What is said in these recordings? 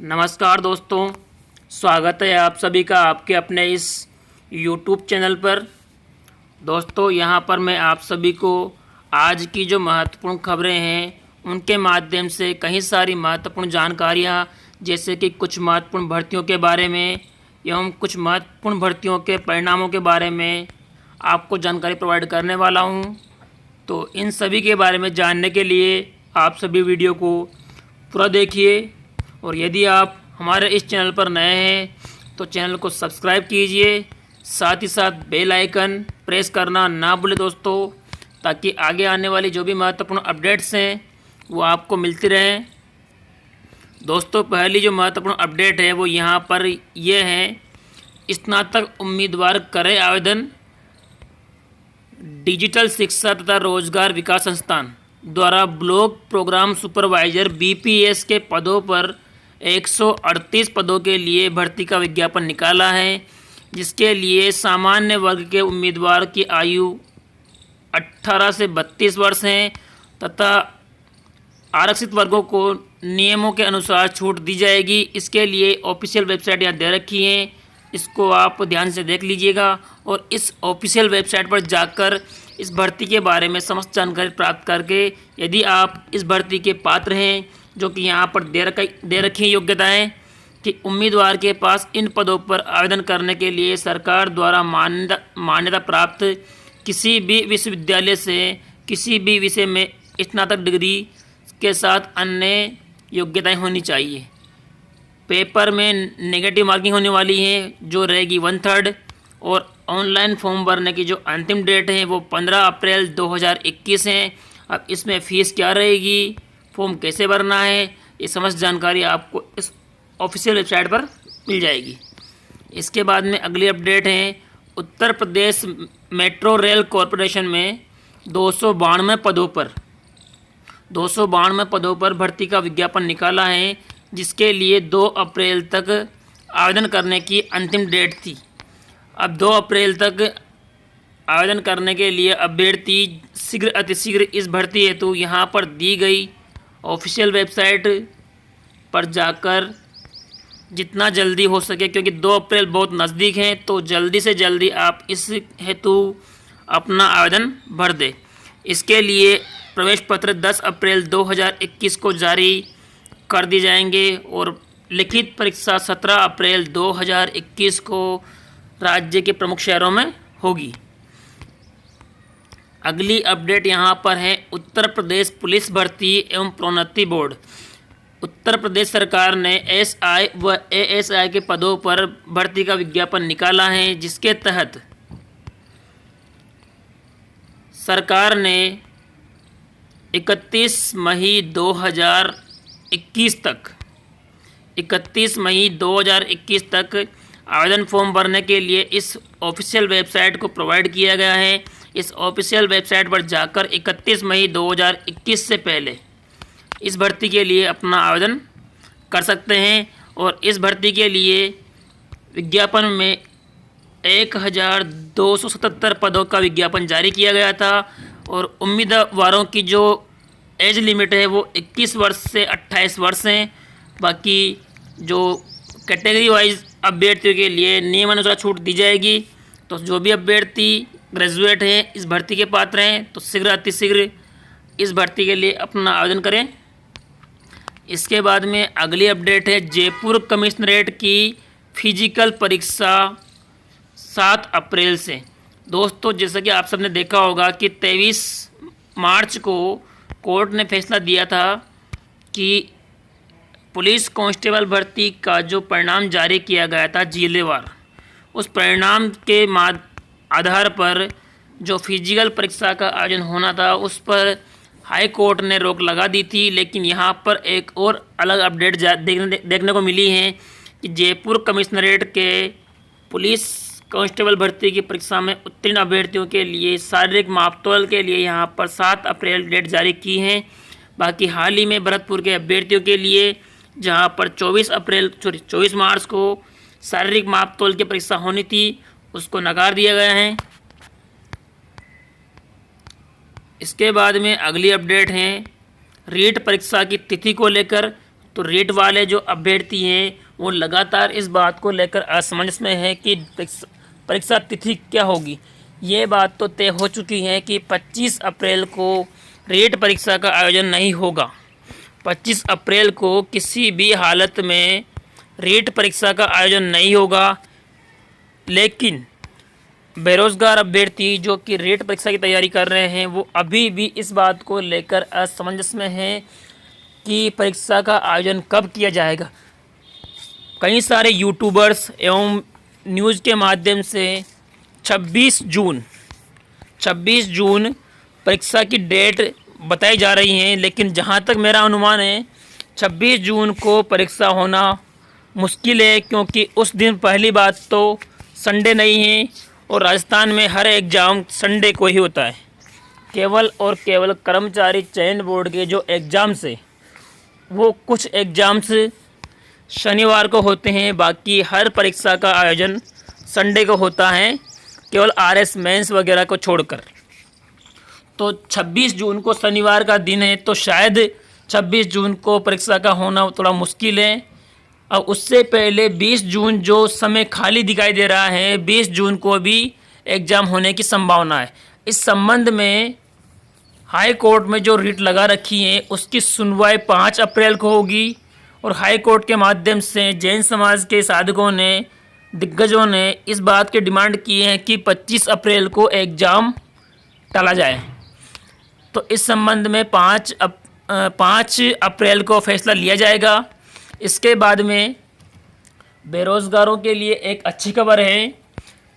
नमस्कार दोस्तों, स्वागत है आप सभी का आपके अपने इस YouTube चैनल पर। दोस्तों, यहाँ पर मैं आप सभी को आज की जो महत्वपूर्ण खबरें हैं उनके माध्यम से कई सारी महत्वपूर्ण जानकारियाँ, जैसे कि कुछ महत्वपूर्ण भर्तियों के बारे में एवं कुछ महत्वपूर्ण भर्तियों के परिणामों के बारे में आपको जानकारी प्रोवाइड करने वाला हूँ। तो इन सभी के बारे में जानने के लिए आप सभी वीडियो को पूरा देखिए, और यदि आप हमारे इस चैनल पर नए हैं तो चैनल को सब्सक्राइब कीजिए, साथ ही साथ बेल आइकन प्रेस करना ना भूलें दोस्तों, ताकि आगे आने वाली जो भी महत्वपूर्ण अपडेट्स हैं वो आपको मिलती रहें। दोस्तों, पहली जो महत्वपूर्ण अपडेट है वो यहाँ पर ये है, स्नातक उम्मीदवार करें आवेदन। डिजिटल शिक्षा तथा रोजगार विकास संस्थान द्वारा ब्लॉक प्रोग्राम सुपरवाइजर BPS के पदों पर 138 पदों के लिए भर्ती का विज्ञापन निकाला है, जिसके लिए सामान्य वर्ग के उम्मीदवार की आयु 18 से 32 वर्ष है तथा आरक्षित वर्गों को नियमों के अनुसार छूट दी जाएगी। इसके लिए ऑफिशियल वेबसाइट यहाँ दे रखी है, इसको आप ध्यान से देख लीजिएगा और इस ऑफिशियल वेबसाइट पर जाकर इस भर्ती के बारे में समस्त जानकारी प्राप्त करके यदि आप इस भर्ती के पात्र हैं, जो कि यहाँ पर दे रखी योग्यताएं कि उम्मीदवार के पास इन पदों पर आवेदन करने के लिए सरकार द्वारा मान्यता प्राप्त किसी भी विश्वविद्यालय से किसी भी विषय में स्नातक डिग्री के साथ अन्य योग्यताएं होनी चाहिए। पेपर में नेगेटिव मार्किंग होने वाली है, जो रहेगी 1/3, और ऑनलाइन फॉर्म भरने की जो अंतिम डेट है वो 15 अप्रैल 2021 है। अब इसमें फ़ीस क्या रहेगी, फॉर्म कैसे भरना है, ये समस्त जानकारी आपको इस ऑफिशियल वेबसाइट पर मिल जाएगी। इसके बाद में अगली अपडेट है, Uttar Pradesh metro rail corporation में 292 पदों पर भर्ती का विज्ञापन निकाला है, जिसके लिए 2 अप्रैल तक आवेदन करने की अंतिम डेट थी। अब 2 अप्रैल तक आवेदन करने के लिए अभ्यर्थी शीघ्र अतिशीघ्र इस भर्ती हेतु यहाँ पर दी गई ऑफिशियल वेबसाइट पर जाकर जितना जल्दी हो सके, क्योंकि 2 अप्रैल बहुत नज़दीक है, तो जल्दी से जल्दी आप इस हेतु अपना आवेदन भर दें। इसके लिए प्रवेश पत्र 10 अप्रैल 2021 को जारी कर दिए जाएंगे और लिखित परीक्षा 17 अप्रैल 2021 को राज्य के प्रमुख शहरों में होगी। अगली अपडेट यहाँ पर है, उत्तर प्रदेश पुलिस भर्ती एवं प्रोन्नति बोर्ड। उत्तर प्रदेश सरकार ने SI व ASI के पदों पर भर्ती का विज्ञापन निकाला है, जिसके तहत सरकार ने 31 मई 2021 तक आवेदन फॉर्म भरने के लिए इस ऑफिशियल वेबसाइट को प्रोवाइड किया गया है। इस ऑफिशियल वेबसाइट पर जाकर 31 मई 2021 से पहले इस भर्ती के लिए अपना आवेदन कर सकते हैं। और इस भर्ती के लिए विज्ञापन में 1277 पदों का विज्ञापन जारी किया गया था और उम्मीदवारों की जो एज लिमिट है वो 21 वर्ष से 28 वर्ष हैं। बाकी जो कैटेगरी वाइज अभ्यर्थियों के लिए नियमानुसार छूट दी जाएगी। तो जो भी अभ्यर्थी ग्रेजुएट हैं, इस भर्ती के पात्र हैं, तो शीघ्र अतिशीघ्र इस भर्ती के लिए अपना आवेदन करें। इसके बाद में अगली अपडेट है, जयपुर कमिश्नरेट की फिजिकल परीक्षा 7 अप्रैल से। दोस्तों, जैसा कि आप सबने देखा होगा कि 23 मार्च को कोर्ट ने फैसला दिया था कि पुलिस कांस्टेबल भर्ती का जो परिणाम जारी किया गया था जिलेवार, उस परिणाम के आधार पर जो फिजिकल परीक्षा का आयोजन होना था उस पर हाई कोर्ट ने रोक लगा दी थी। लेकिन यहाँ पर एक और अलग अपडेट देखने को मिली है कि जयपुर कमिश्नरेट के पुलिस कांस्टेबल भर्ती की परीक्षा में उत्तीर्ण अभ्यर्थियों के लिए शारीरिक मापतौल के लिए यहाँ पर 7 अप्रैल डेट जारी की है। बाकी हाल ही में भरतपुर के अभ्यर्थियों के लिए जहाँ पर 24 मार्च को शारीरिक मापतौल की परीक्षा होनी थी, उसको नकार दिया गया है। इसके बाद में अगली अपडेट है, रीट परीक्षा की तिथि को लेकर तो रेट वाले जो अभ्यर्थी हैं वो लगातार इस बात को लेकर असमंजस में है कि परीक्षा तिथि क्या होगी। ये बात तो तय हो चुकी है कि 25 अप्रैल को रेट परीक्षा का आयोजन नहीं होगा। 25 अप्रैल को किसी भी हालत में रेट परीक्षा का आयोजन नहीं होगा। लेकिन बेरोज़गार अभ्यर्थी जो कि रेट परीक्षा की तैयारी कर रहे हैं वो अभी भी इस बात को लेकर असमंजस में हैं कि परीक्षा का आयोजन कब किया जाएगा। कई सारे यूट्यूबर्स एवं न्यूज़ के माध्यम से 26 जून परीक्षा की डेट बताई जा रही हैं, लेकिन जहां तक मेरा अनुमान है 26 जून को परीक्षा होना मुश्किल है, क्योंकि उस दिन पहली बात तो संडे नहीं है और राजस्थान में हर एग्ज़ाम संडे को ही होता है। केवल और केवल कर्मचारी चयन बोर्ड के जो एग्ज़ाम्स है वो कुछ एग्ज़ाम्स शनिवार को होते हैं, बाकी हर परीक्षा का आयोजन संडे को होता है, केवल RS मेंस वगैरह को छोड़कर। तो 26 जून को शनिवार का दिन है, तो शायद 26 जून को परीक्षा का होना थोड़ा मुश्किल है। अब उससे पहले 20 जून जो समय खाली दिखाई दे रहा है, 20 जून को भी एग्ज़ाम होने की संभावना है। इस संबंध में हाई कोर्ट में जो रिट लगा रखी है उसकी सुनवाई 5 अप्रैल को होगी और हाई कोर्ट के माध्यम से जैन समाज के साधकों ने, दिग्गजों ने इस बात की डिमांड की है कि 25 अप्रैल को एग्ज़ाम टाला जाए। तो इस संबंध में 5 अप्रैल को फैसला लिया जाएगा। इसके बाद में बेरोज़गारों के लिए एक अच्छी खबर है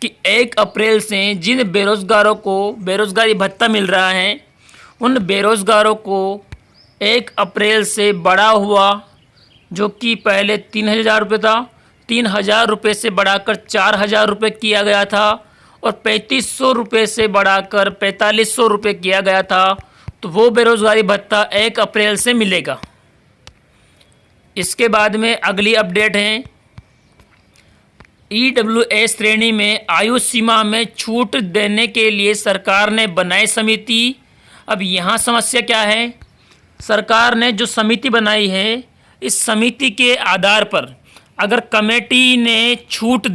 कि 1 अप्रैल से जिन बेरोज़गारों को बेरोज़गारी भत्ता मिल रहा है उन बेरोज़गारों को 1 अप्रैल से बढ़ा हुआ, जो कि पहले 3,000 रुपये था, 3,000 रुपये से बढ़ाकर 4,000 रुपये किया गया था और 3,500 रुपये से बढ़ाकर 4,500 रुपये किया गया था। तो वो बेरोज़गारी भत्ता 1 अप्रैल से मिलेगा। इसके बाद में अगली अपडेट है EWS श्रेणी में आयु सीमा में छूट देने के लिए सरकार ने बनाई समिति। अब यहाँ समस्या क्या है, सरकार ने जो समिति बनाई है इस समिति के आधार पर अगर कमेटी ने छूट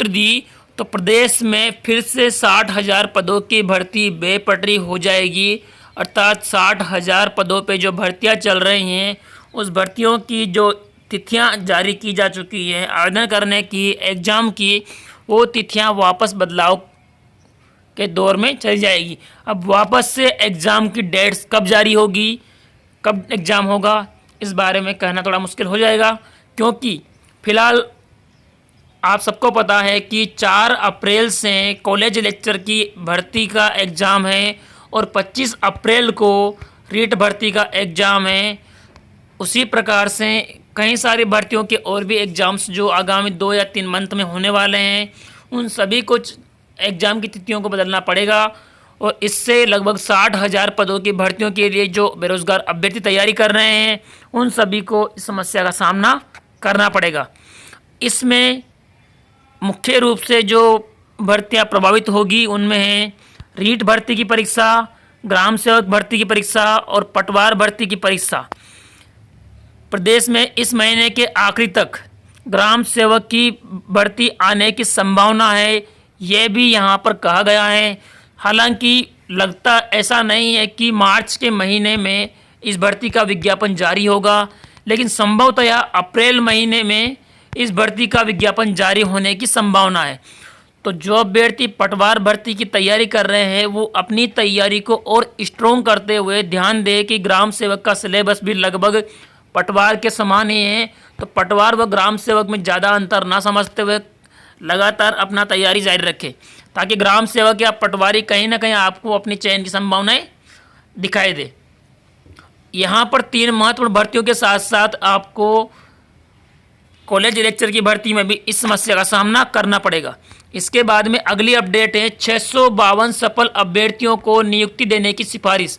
दी तो प्रदेश में फिर से 60,000 पदों की भर्ती बेपटरी हो जाएगी। अर्थात 60,000 पदों पे जो भर्तियां चल रही हैं उस भर्तियों की जो तिथियां जारी की जा चुकी हैं आवेदन करने की, एग्ज़ाम की, वो तिथियां वापस बदलाव के दौर में चली जाएगी। अब वापस से एग्ज़ाम की डेट्स कब जारी होगी, कब एग्ज़ाम होगा, इस बारे में कहना थोड़ा मुश्किल हो जाएगा, क्योंकि फ़िलहाल आप सबको पता है कि 4 अप्रैल से कॉलेज लेक्चर की भर्ती का एग्ज़ाम है और 25 अप्रैल को रीट भर्ती का एग्ज़ाम है। उसी प्रकार से कई सारी भर्तियों के और भी एग्ज़ाम्स जो आगामी 2 या 3 मंथ में होने वाले हैं, उन सभी कुछ एग्ज़ाम की तिथियों को बदलना पड़ेगा और इससे लगभग 60,000 पदों की भर्तियों के लिए जो बेरोज़गार अभ्यर्थी तैयारी कर रहे हैं उन सभी को इस समस्या का सामना करना पड़ेगा। इसमें मुख्य रूप से जो भर्तियां प्रभावित होगी उनमें है रीट भर्ती की परीक्षा, ग्राम सेवक भर्ती की परीक्षा और पटवार भर्ती की परीक्षा। प्रदेश में इस महीने के आखिरी तक ग्राम सेवक की भर्ती आने की संभावना है, यह भी यहाँ पर कहा गया है। हालांकि लगता ऐसा नहीं है कि मार्च के महीने में इस भर्ती का विज्ञापन जारी होगा, लेकिन संभवतः अप्रैल महीने में इस भर्ती का विज्ञापन जारी होने की संभावना है। तो जो अभ्यर्थी पटवार भर्ती की तैयारी कर रहे हैं वो अपनी तैयारी को और स्ट्रॉन्ग करते हुए ध्यान दें कि ग्राम सेवक का सिलेबस भी लगभग पटवार के समान ही है। तो पटवार व ग्राम सेवक में ज़्यादा अंतर ना समझते हुए लगातार अपना तैयारी जारी रखें, ताकि ग्राम सेवक या पटवारी कहीं ना कहीं आपको अपनी चयन की संभावनाएं दिखाई दे। यहाँ पर 3 महत्वपूर्ण भर्तियों के साथ साथ आपको कॉलेज लेक्चर की भर्ती में भी इस समस्या का सामना करना पड़ेगा। इसके बाद में अगली अपडेट है 652 सफल अभ्यर्थियों को नियुक्ति देने की सिफारिश।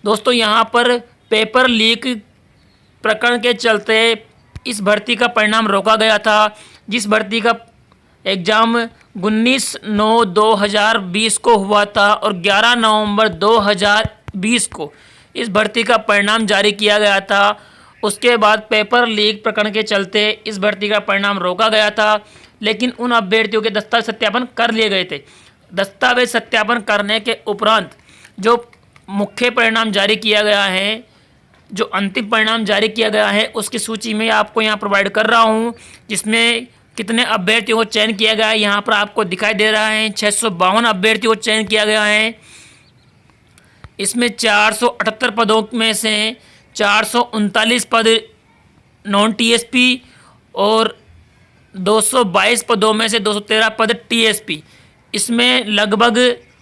दोस्तों, यहाँ पर पेपर लीक प्रकरण के चलते इस भर्ती का परिणाम रोका गया था, जिस भर्ती का एग्ज़ाम 19/9/2020 को हुआ था और 11 नवंबर 2020 को इस भर्ती का परिणाम जारी किया गया था। उसके बाद पेपर लीक प्रकरण के चलते इस भर्ती का परिणाम रोका गया था, लेकिन उन अभ्यर्थियों के दस्तावेज सत्यापन कर लिए गए थे। दस्तावेज सत्यापन करने के उपरांत जो मुख्य परिणाम जारी किया गया है, जो अंतिम परिणाम जारी किया गया है, उसकी सूची में आपको यहाँ प्रोवाइड कर रहा हूँ, जिसमें कितने अभ्यर्थियों को चयन किया गया है यहाँ पर आपको दिखाई दे रहा है। 652 अभ्यर्थियों को चयन किया गया है। इसमें 478 पदों में से 439 पद नॉन टीएसपी और 222 पदों में से 213 पद टीएसपी। इसमें लगभग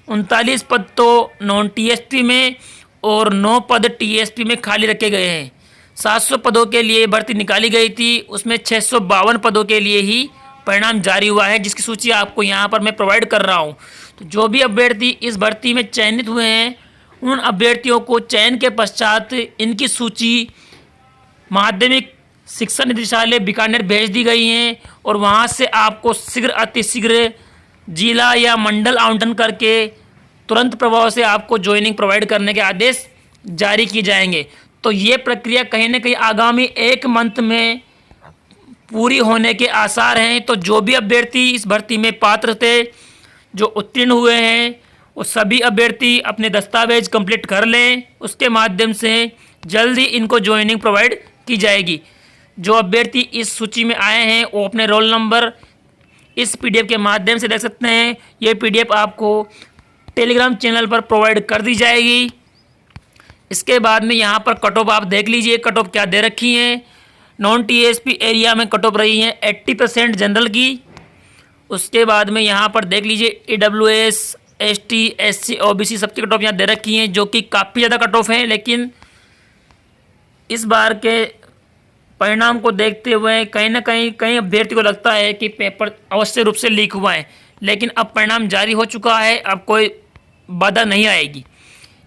39 पद तो नॉन टीएसपी में और 9 पद टीएसपी में खाली रखे गए हैं। 700 पदों के लिए भर्ती निकाली गई थी, उसमें 652 पदों के लिए ही परिणाम जारी हुआ है, जिसकी सूची आपको यहाँ पर मैं प्रोवाइड कर रहा हूँ। तो जो भी अभ्यर्थी इस भर्ती में चयनित हुए हैं, उन अभ्यर्थियों को चयन के पश्चात इनकी सूची माध्यमिक शिक्षा निदेशालय बीकानेर भेज दी गई है और वहाँ से आपको शीघ्र अतिशीघ्र जिला या मंडल आवंटन करके तुरंत प्रभाव से आपको ज्वाइनिंग प्रोवाइड करने के आदेश जारी किए जाएंगे। तो ये प्रक्रिया कहीं ना कहीं आगामी 1 मंथ में पूरी होने के आसार हैं। तो जो भी अभ्यर्थी इस भर्ती में पात्र थे, जो उत्तीर्ण हुए हैं, वो सभी अभ्यर्थी अपने दस्तावेज कंप्लीट कर लें। उसके माध्यम से जल्द ही इनको ज्वाइनिंग प्रोवाइड की जाएगी। जो अभ्यर्थी इस सूची में आए हैं वो अपने रोल नंबर इस पीडीएफ के माध्यम से देख सकते हैं। ये पीडीएफ आपको टेलीग्राम चैनल पर प्रोवाइड कर दी जाएगी। इसके बाद में यहाँ पर कट ऑफ आप देख लीजिए, कट ऑफ क्या दे रखी है। नॉन टीएसपी एरिया में कट ऑफ रही है 80% जनरल की। उसके बाद में यहाँ पर देख लीजिए EWS, ST, SC, OBC सबकी कट ऑफ यहाँ दे रखी हैं, जो कि काफ़ी ज़्यादा कट ऑफ हैं। लेकिन इस बार के परिणाम को देखते हुए कहीं ना कहीं अभ्यर्थी को लगता है कि पेपर अवश्य रूप से लीक हुआ है, लेकिन अब परिणाम जारी हो चुका है, अब कोई बाधा नहीं आएगी।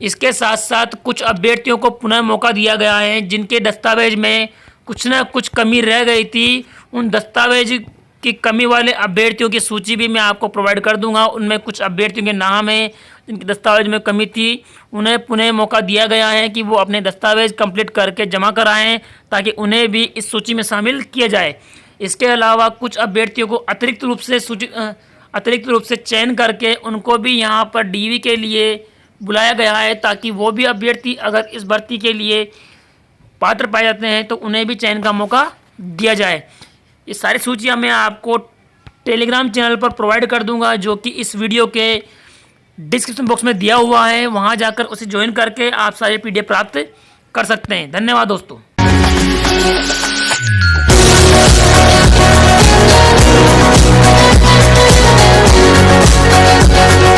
इसके साथ साथ कुछ अभ्यर्थियों को पुनः मौका दिया गया है, जिनके दस्तावेज में कुछ ना कुछ कमी रह गई थी। उन दस्तावेज की कमी वाले अभ्यर्थियों की सूची भी मैं आपको प्रोवाइड कर दूंगा। उनमें कुछ अभ्यर्थियों के नाम हैं जिनके दस्तावेज में कमी थी, उन्हें पुनः मौका दिया गया है कि वो अपने दस्तावेज कंप्लीट करके जमा कराएं, ताकि उन्हें भी इस सूची में शामिल किया जाए। इसके अलावा कुछ अभ्यर्थियों को अतिरिक्त रूप से चयन करके उनको भी यहाँ पर DV के लिए बुलाया गया है, ताकि वो भी अभ्यर्थी अगर इस भर्ती के लिए पात्र पाए जाते हैं तो उन्हें भी चयन का मौका दिया जाए। ये सारी सूचियाँ मैं आपको टेलीग्राम चैनल पर प्रोवाइड कर दूंगा, जो कि इस वीडियो के डिस्क्रिप्शन बॉक्स में दिया हुआ है। वहाँ जाकर उसे ज्वाइन करके आप सारे PDF प्राप्त कर सकते हैं। धन्यवाद दोस्तों।